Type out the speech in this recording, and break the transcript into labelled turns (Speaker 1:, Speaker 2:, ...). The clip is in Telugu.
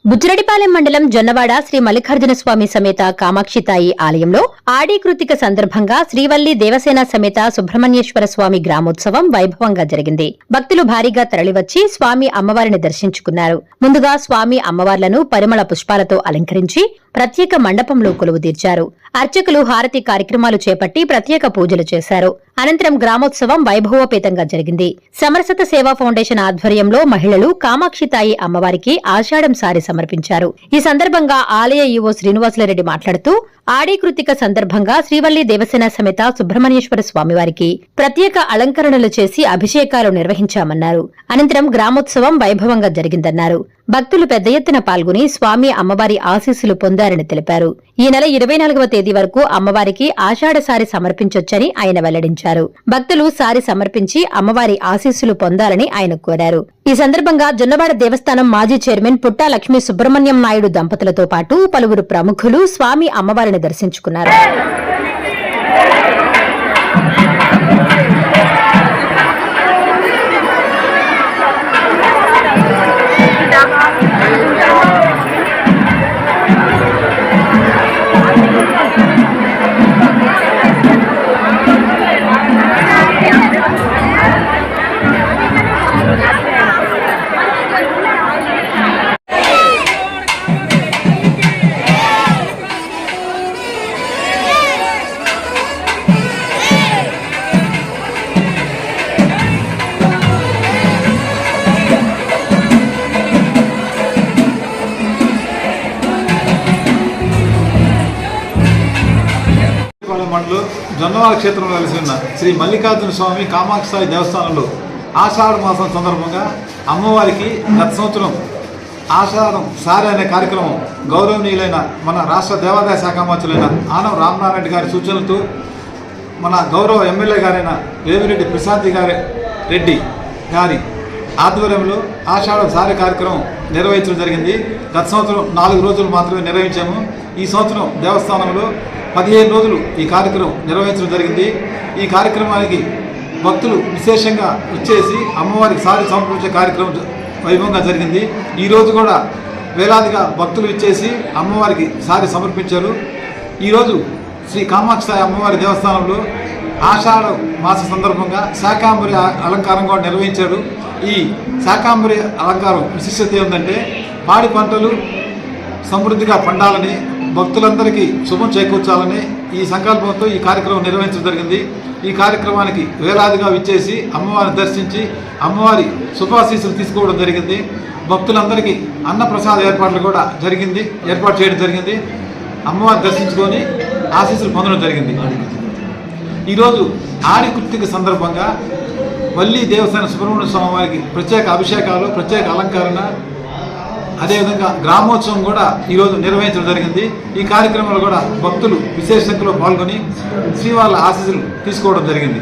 Speaker 1: బుచ్చిరెడ్డిపాలెం మండలం జొన్నవాడ శ్రీ మల్లికార్జున స్వామి సమేత కామాక్షితాయి ఆలయంలో ఆడి కృతిక సందర్భంగా శ్రీవల్లి దేవసేన సమేత సుబ్రహ్మణ్యేశ్వర స్వామి గ్రామోత్సవం వైభవంగా జరిగింది. భక్తులు భారీగా తరలివచ్చి స్వామి అమ్మవారిని దర్శించుకున్నారు. ముందుగా స్వామి అమ్మవార్లను పరిమళ పుష్పాలతో అలంకరించి ప్రత్యేక మండపంలో కొలువుదీర్చారు. అర్చకులు హారతి కార్యక్రమాలు చేపట్టి ప్రత్యేక పూజలు చేశారు. అనంతరం గ్రామోత్సవం వైభవోపేతంగా జరిగింది. సమరసత సేవా ఫౌండేషన్ ఆధ్వర్యంలో మహిళలు కామాక్షితాయి అమ్మవారికి ఆషాఢం సారి సమర్పించారు. ఈ సందర్భంగా ఆలయ ఈవో శ్రీనివాసులరెడ్డి మాట్లాడుతూ ఆడి కృతిక సందర్భంగా శ్రీవల్లి దేవసేన సమేత సుబ్రహ్మణ్యేశ్వర స్వామివారికి ప్రత్యేక అలంకరణలు చేసి అభిషేకాలు నిర్వహించామన్నారు. అనంతరం గ్రామోత్సవం వైభవంగా జరిగిందన్నారు. భక్తులు పెద్ద ఎత్తున పాల్గొని స్వామి అమ్మవారి ఆశీస్సులు పొందారని తెలిపారు. ఈ నెల 24వ తేదీ వరకు అమ్మవారికి ఆషాఢ సారి సమర్పించొచ్చని ఆయన వెల్లడించారు. భక్తులు సారి సమర్పించి అమ్మవారి ఆశీస్సులు పొందాలని ఆయన కోరారు. ఈ సందర్భంగా జొన్నవాడ దేవస్థానం మాజీ చైర్మన్ పుట్టా లక్ష్మీ సుబ్రహ్మణ్యం నాయుడు దంపతులతో పాటు పలువురు ప్రముఖులు స్వామి అమ్మవారిని దర్శించుకున్నారు.
Speaker 2: మండలం జొన్నవాడ క్షేత్రంలో కలిసి ఉన్న శ్రీ మల్లికార్జున స్వామి కామాక్షి దేవస్థానంలో ఆషాఢ మాసం సందర్భంగా అమ్మవారికి గత సంవత్సరం ఆషాఢం సారి అనే కార్యక్రమం గౌరవనీయులైన మన రాష్ట్ర దేవాదాయ శాఖ మంత్రులైన ఆనం రామనారాయణ గారి సూచనలతో మన గౌరవ ఎమ్మెల్యే గారైన వేమిరెడ్డి ప్రశాంతి రెడ్డి గారి ఆధ్వర్యంలో ఆషాఢం సారి కార్యక్రమం నిర్వహించడం జరిగింది. గత సంవత్సరం 4 రోజులు మాత్రమే నిర్వహించాము. ఈ సంవత్సరం దేవస్థానంలో 15 రోజులు ఈ కార్యక్రమం నిర్వహించడం జరిగింది. ఈ కార్యక్రమానికి భక్తులు విశేషంగా వచ్చేసి అమ్మవారికి సారి సమర్పించే కార్యక్రమం వైభవంగా జరిగింది. ఈరోజు కూడా వేలాదిగా భక్తులు ఇచ్చేసి అమ్మవారికి సారి సమర్పించారు. ఈరోజు శ్రీ కామాక్షి అమ్మవారి దేవస్థానంలో ఆషాఢ మాస సందర్భంగా శాకాంబరి అలంకారం కూడా నిర్వహించారు. ఈ శాకాంబరి అలంకారం విశిష్టత ఏమిటంటే పాడి పంటలు సమృద్ధిగా పండాలని, భక్తులందరికీ శుభం చేకూర్చాలని ఈ సంకల్పంతో ఈ కార్యక్రమం నిర్వహించడం జరిగింది. ఈ కార్యక్రమానికి వేలాదిగా విచ్చేసి అమ్మవారిని దర్శించి అమ్మవారి శుభాశీస్సులు తీసుకోవడం జరిగింది. భక్తులందరికీ అన్నప్రసాద ఏర్పాటు చేయడం జరిగింది. అమ్మవారిని దర్శించుకొని ఆశీస్సులు పొందడం జరిగింది. ఈరోజు ఆడి కృతిక సందర్భంగా వల్లి దేవస్థాన సుబ్రహ్మణ్య స్వామి వారికి ప్రత్యేక అభిషేకాలు, ప్రత్యేక అలంకరణ, అదేవిధంగా గ్రామోత్సవం కూడా ఈరోజు నిర్వహించడం జరిగింది. ఈ కార్యక్రమంలో కూడా భక్తులు విశేష సంఖ్యలో పాల్గొని శ్రీవాళ్ళ ఆశీస్సులు తీసుకోవడం జరిగింది.